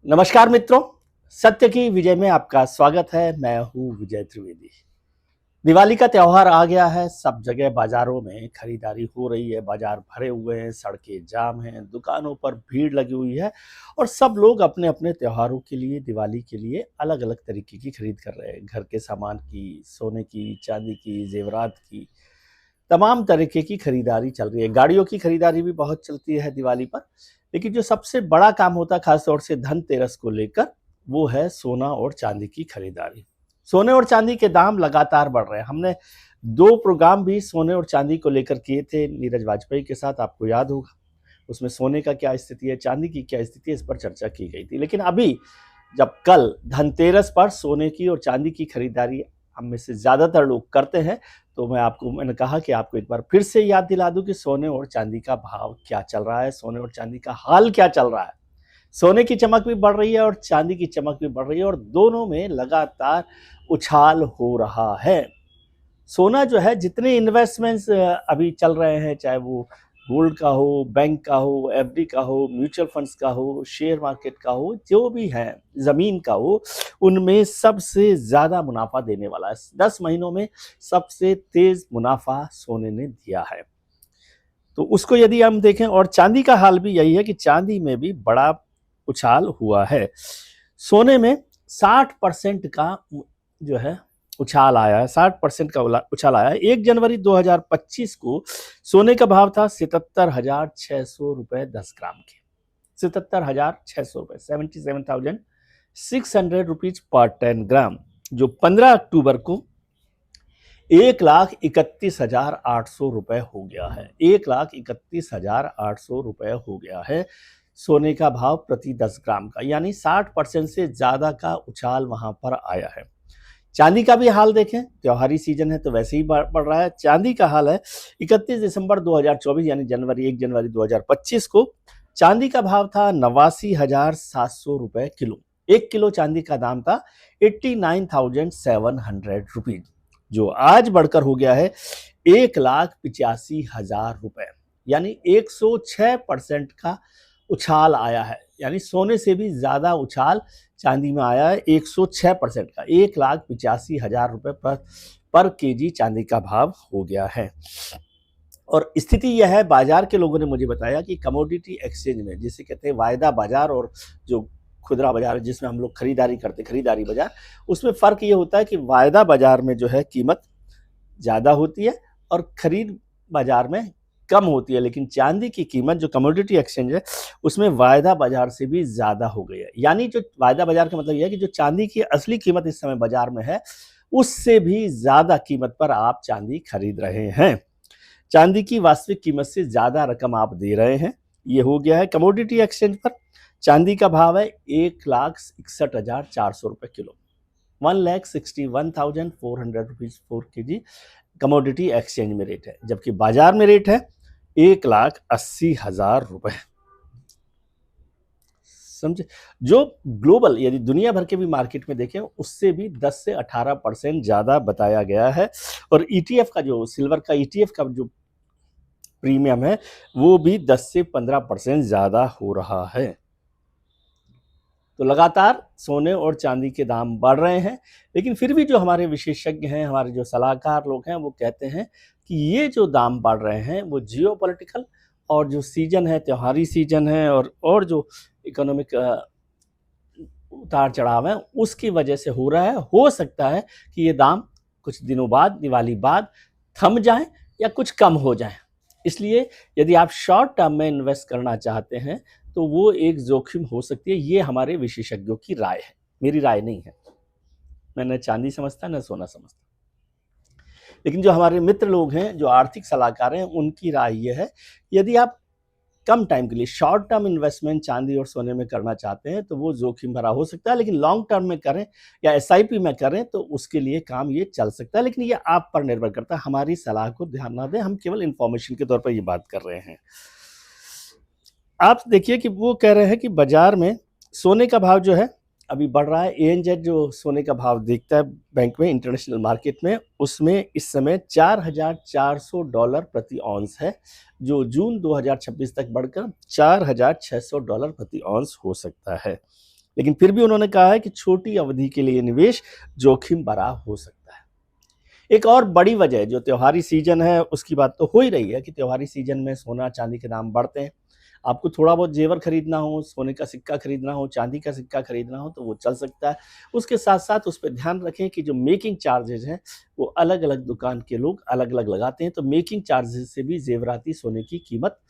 नमस्कार मित्रों, सत्य की विजय में आपका स्वागत है। मैं हूँ विजय त्रिवेदी। दिवाली का त्योहार आ गया है। सब जगह बाजारों में खरीदारी हो रही है। बाजार भरे हुए हैं, सड़कें जाम हैं, दुकानों पर भीड़ लगी हुई है और सब लोग अपने अपने त्योहारों के लिए, दिवाली के लिए अलग अलग तरीके की खरीद कर रहे हैं। घर के सामान की, सोने की, चांदी की, जेवरात की, तमाम तरीके की खरीदारी चल रही है। गाड़ियों की खरीदारी भी बहुत चलती है दिवाली पर, लेकिन जो सबसे बड़ा काम होता है खासतौर से धनतेरस को लेकर, वो है सोना और चांदी की खरीदारी। सोने और चांदी के दाम लगातार बढ़ रहे हैं। हमने 2 प्रोग्राम भी सोने और चांदी को लेकर किए थे नीरज वाजपेयी के साथ, आपको याद होगा। उसमें सोने का क्या स्थिति है, चांदी की क्या स्थिति है, इस पर चर्चा की गई थी। लेकिन अभी जब कल धनतेरस पर सोने की और चांदी की खरीदारी हम में से ज़्यादातर लोग करते हैं, तो मैंने कहा कि आपको एक बार फिर से याद दिला दूं कि सोने और चांदी का भाव क्या चल रहा है, सोने और चांदी का हाल क्या चल रहा है। सोने की चमक भी बढ़ रही है और चांदी की चमक भी बढ़ रही है और दोनों में लगातार उछाल हो रहा है। सोना जो है, जितने इन्वेस्टमेंट्स अभी चल रहे हैं, चाहे वो गोल्ड का हो, बैंक का हो, एफडी का हो, म्यूचुअल फंड्स का हो, शेयर मार्केट का हो, जो भी है, जमीन का हो, उनमें सबसे ज्यादा मुनाफा देने वाला है। 10 महीनों में सबसे तेज मुनाफा सोने ने दिया है। तो उसको यदि हम देखें, और चांदी का हाल भी यही है कि चांदी में भी बड़ा उछाल हुआ है। सोने में 60% का जो है उछाल आया है, 60% का उछाल आया है। 1 जनवरी 2025 को सोने का भाव था 77,600 रुपए 10 ग्राम के। 77,600 रुपए, 77,600 रुपीज पर 10 ग्राम, जो 15 अक्टूबर को 1,31,800 रुपए हो गया है। 1,31,800 रुपए हो गया है सोने का भाव प्रति 10 ग्राम का, यानी 60% से ज्यादा का उछाल वहां पर आया है। चांदी का भी हाल देखें, त्योहारी सीजन है तो वैसे ही बढ़ रहा है। चांदी का हाल है 31 दिसंबर 2024 यानी 1 जनवरी 2025 को चांदी का भाव था 89,700 रुपए किलो। 1 किलो चांदी का दाम था 89,700 रुपीज, जो आज बढ़कर हो गया है 1,85,000 रुपए, यानी 106% का उछाल आया है। यानी सोने से भी ज्यादा उछाल चांदी में आया है, 106% का। 1,85,000 रुपए पर केजी चांदी का भाव हो गया है। और स्थिति यह है, बाजार के लोगों ने मुझे बताया कि कमोडिटी एक्सचेंज में, जिसे कहते हैं वायदा बाजार और जो खुदरा बाजार जिसमें हम लोग खरीदारी करते हैं, खरीदारी बाजार, उसमें फर्क ये होता है कि वायदा बाजार में जो है कीमत ज्यादा होती है और खरीद बाजार में कम होती है। लेकिन चांदी की कीमत, जो कमोडिटी एक्सचेंज है, उसमें वायदा बाजार से भी ज्यादा हो गई है। यानी जो वायदा बाजार का मतलब यह है कि जो चांदी की असली कीमत इस समय बाजार में है, उससे भी ज्यादा कीमत पर आप चांदी खरीद रहे हैं। चांदी की वास्तविक कीमत से ज्यादा रकम आप दे रहे हैं। ये हो गया है कमोडिटी एक्सचेंज पर। चांदी का भाव है 1,61,400 रुपए kilo, 1,61,400 rupees 4 kg commodity exchange में रेट है, जबकि बाजार में रेट है 1,80,000 रुपए। समझे? जो ग्लोबल, यदि दुनिया भर के भी मार्केट में देखें, उससे भी 10 से 18% ज्यादा बताया गया है। और ईटीएफ का, जो सिल्वर का ईटीएफ का जो प्रीमियम है, वो भी 10 से 15% ज्यादा हो रहा है। तो लगातार सोने और चांदी के दाम बढ़ रहे हैं, लेकिन फिर भी जो हमारे विशेषज्ञ हैं, हमारे जो सलाहकार लोग हैं, वो कहते हैं कि ये जो दाम बढ़ रहे हैं वो जियोपॉलिटिकल और जो सीजन है, त्योहारी सीजन है, और जो इकोनॉमिक उतार चढ़ाव है, उसकी वजह से हो रहा है। हो सकता है कि ये दाम कुछ दिनों बाद, दिवाली बाद थम जाएं या कुछ कम हो जाएं। इसलिए यदि आप शॉर्ट टर्म में इन्वेस्ट करना चाहते हैं तो वो एक जोखिम हो सकती है। ये हमारे विशेषज्ञों की राय है, मेरी राय नहीं है। मैं न चांदी समझता न सोना समझता, लेकिन जो हमारे मित्र लोग हैं, जो आर्थिक सलाहकार हैं, उनकी राय ये है, यदि आप कम टाइम के लिए शॉर्ट टर्म इन्वेस्टमेंट चांदी और सोने में करना चाहते हैं तो वो जोखिम भरा हो सकता है। लेकिन लॉन्ग टर्म में करें या एसआईपी में करें तो उसके लिए काम ये चल सकता है। लेकिन ये आप पर निर्भर करता है, हमारी सलाह को ध्यान ना दें, हम केवल इंफॉर्मेशन के तौर पर ये बात कर रहे हैं। आप देखिए कि वो कह रहे हैं कि बाजार में सोने का भाव जो है अभी बढ़ रहा है। एएनजेड जो सोने का भाव देखता है बैंक में, इंटरनेशनल मार्केट में, उसमें इस समय $4,400 प्रति औंस है, जो जून 2026 तक बढ़कर $4,600 प्रति औंस हो सकता है। लेकिन फिर भी उन्होंने कहा है कि छोटी अवधि के लिए निवेश जोखिम भरा हो सकता है। एक और बड़ी वजह जो त्योहारी सीजन है उसकी बात तो हो ही रही है कि त्योहारी सीजन में सोना चांदी के दाम बढ़ते हैं। आपको थोड़ा बहुत जेवर खरीदना हो, सोने का सिक्का खरीदना हो, चांदी का सिक्का खरीदना हो तो वो चल सकता है। उसके साथ-साथ उस पे ध्यान रखें कि जो मेकिंग चार्जेज़ हैं, वो अलग-अलग दुकान के लोग अलग-अलग लगाते हैं, तो मेकिंग चार्जेज़ से भी ज़ेवराती सोने की कीमत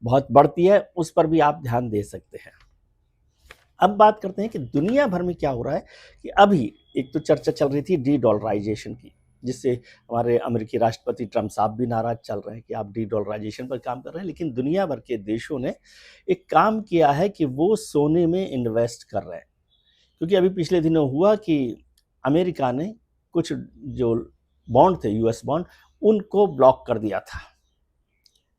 बहुत बढ़ती है, उस पर भी आप ध्यान दे सकते हैं। अब बात करते हैं कि दुनिया भर में क्या हो रहा है कि अभी एक तो चर्चा चल रही थी डी-डॉलराइज़ेशन की, जिससे हमारे अमेरिकी राष्ट्रपति ट्रम्प साहब भी नाराज़ चल रहे हैं कि आप डी-डॉलराइज़ेशन पर काम कर रहे हैं। लेकिन दुनिया भर के देशों ने एक काम किया है कि वो सोने में इन्वेस्ट कर रहे हैं। क्योंकि अभी पिछले दिनों हुआ कि अमेरिका ने कुछ जो बॉन्ड थे, यूएस बॉन्ड, उनको ब्लॉक कर दिया था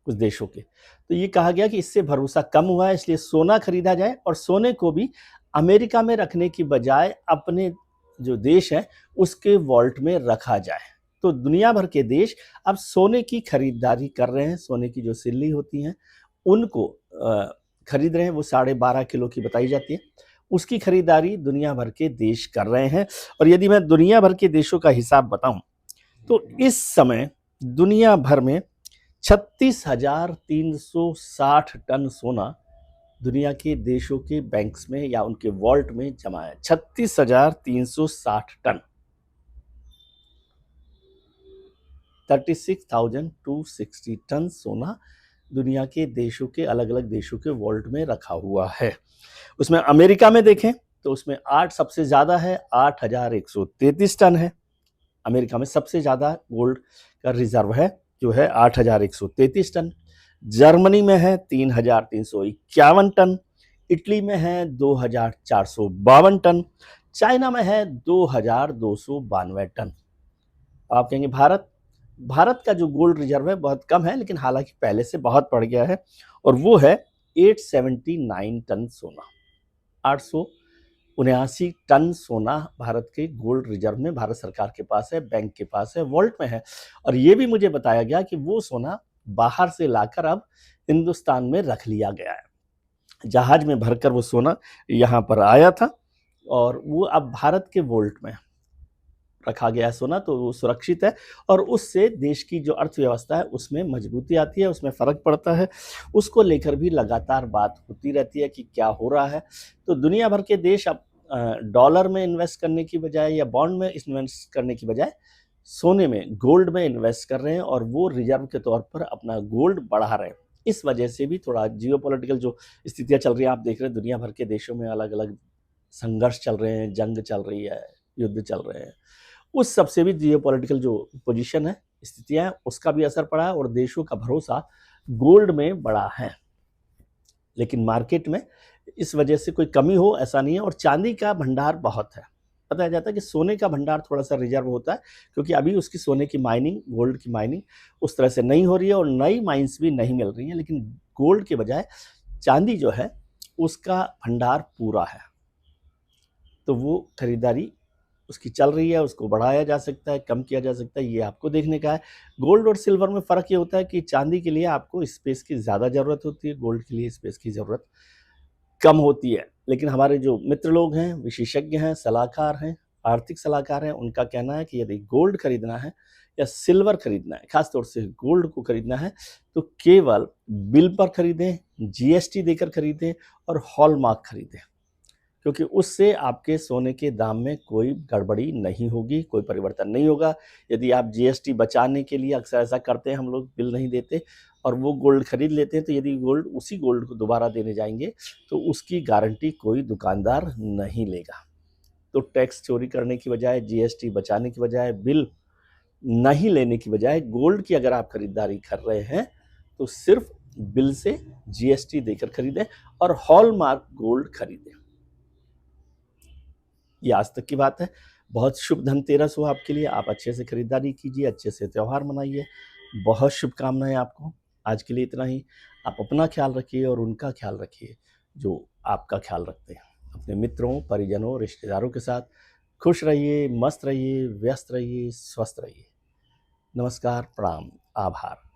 कुछ देशों के। तो ये कहा गया कि इससे भरोसा कम हुआ है, इसलिए सोना खरीदा जाए और सोने को भी अमेरिका में रखने की बजाय अपने जो देश है उसके वॉल्ट में रखा जाए। तो दुनिया भर के देश अब सोने की खरीदारी कर रहे हैं। सोने की जो सिल्ली होती हैं उनको खरीद रहे हैं। वो 12.5 किलो की बताई जाती है। उसकी खरीदारी दुनिया भर के देश कर रहे हैं। और यदि मैं दुनिया भर के देशों का हिसाब बताऊं तो इस समय दुनिया भर में 36,360 टन सोना दुनिया के देशों के बैंक्स में या उनके वॉल्ट में जमा है। 36,360 टन, 36,260 टन सोना दुनिया के देशों के अलग अलग देशों के वॉल्ट में रखा हुआ है। उसमें अमेरिका में देखें तो उसमें 8 सबसे ज्यादा है, 8,133 टन है। अमेरिका में सबसे ज्यादा गोल्ड का रिजर्व है जो है 8,133 टन। जर्मनी में है 3,351 टन। इटली में है 2,452 टन। चाइना में है 2,292 टन। आप कहेंगे भारत भारत का जो गोल्ड रिजर्व है बहुत कम है, लेकिन हालांकि पहले से बहुत बढ़ गया है और वो है 879 टन सोना। 879 टन सोना भारत के गोल्ड रिजर्व में भारत सरकार के पास है, बैंक के पास है, वॉल्ट में है। और ये भी मुझे बताया गया कि वो सोना बाहर से लाकर अब हिंदुस्तान में रख लिया गया है। जहाज में भरकर वो सोना यहाँ पर आया था और वो अब भारत के वॉल्ट में रखा गया है सोना, तो वो सुरक्षित है और उससे देश की जो अर्थव्यवस्था है उसमें मजबूती आती है, उसमें फर्क पड़ता है। उसको लेकर भी लगातार बात होती रहती है कि क्या हो रहा है। तो दुनिया भर के देश अब डॉलर में इन्वेस्ट करने की बजाय या बॉन्ड में इन्वेस्ट करने की बजाय सोने में, गोल्ड में इन्वेस्ट कर रहे हैं और वो रिजर्व के तौर पर अपना गोल्ड बढ़ा रहे हैं। इस वजह से भी थोड़ा जियोपॉलिटिकल जो स्थितियां चल रही हैं, आप देख रहे हैं दुनिया भर के देशों में अलग अलग संघर्ष चल रहे हैं, जंग चल रही है, युद्ध चल रहे हैं। उस सबसे भी जियोपॉलिटिकल जो पोजीशन है, स्थितियां हैं, उसका भी असर पड़ा है और देशों का भरोसा गोल्ड में बढ़ा है। लेकिन मार्केट में इस वजह से कोई कमी हो ऐसा नहीं है और चांदी का भंडार बहुत है। बताया जाता है कि सोने का भंडार थोड़ा सा रिजर्व होता है क्योंकि अभी उसकी सोने की माइनिंग, गोल्ड की माइनिंग उस तरह से नहीं हो रही है और नई माइंस भी नहीं मिल रही हैं। लेकिन गोल्ड के बजाय चांदी जो है उसका भंडार पूरा है, तो वो खरीदारी उसकी चल रही है। उसको बढ़ाया जा सकता है, कम किया जा सकता है, ये आपको देखने का है। गोल्ड और सिल्वर में फ़र्क ये होता है कि चांदी के लिए आपको स्पेस की ज़्यादा ज़रूरत होती है, गोल्ड के लिए स्पेस की ज़रूरत कम होती है। लेकिन हमारे जो मित्र लोग हैं, विशेषज्ञ हैं, सलाहकार हैं, आर्थिक सलाहकार हैं, उनका कहना है कि यदि गोल्ड खरीदना है या सिल्वर खरीदना है, खासतौर से गोल्ड को खरीदना है, तो केवल बिल पर खरीदें, जीएसटी देकर खरीदें और हॉलमार्क खरीदें, क्योंकि उससे आपके सोने के दाम में कोई गड़बड़ी नहीं होगी, कोई परिवर्तन नहीं होगा। यदि आप जीएसटी बचाने के लिए, अक्सर ऐसा करते हैं हम लोग, बिल नहीं देते और वो गोल्ड खरीद लेते हैं, तो यदि उसी गोल्ड को दोबारा देने जाएंगे तो उसकी गारंटी कोई दुकानदार नहीं लेगा। तो टैक्स चोरी करने की बजाय, जीएसटी बचाने की बजाय, बिल नहीं लेने की बजाय गोल्ड की अगर आप खरीदारी कर रहे हैं तो सिर्फ बिल से जीएसटी देकर खरीदें और हॉलमार्क गोल्ड खरीदें। ये आज तक की बात है। बहुत शुभ धनतेरस हो आपके लिए। आप अच्छे से खरीदारी कीजिए, अच्छे से त्यौहार मनाइए। बहुत शुभकामनाएं आपको। आज के लिए इतना ही। आप अपना ख्याल रखिए और उनका ख्याल रखिए जो आपका ख्याल रखते हैं। अपने मित्रों, परिजनों, रिश्तेदारों के साथ खुश रहिए, मस्त रहिए, व्यस्त रहिए, स्वस्थ रहिए। नमस्कार, प्रणाम, आभार।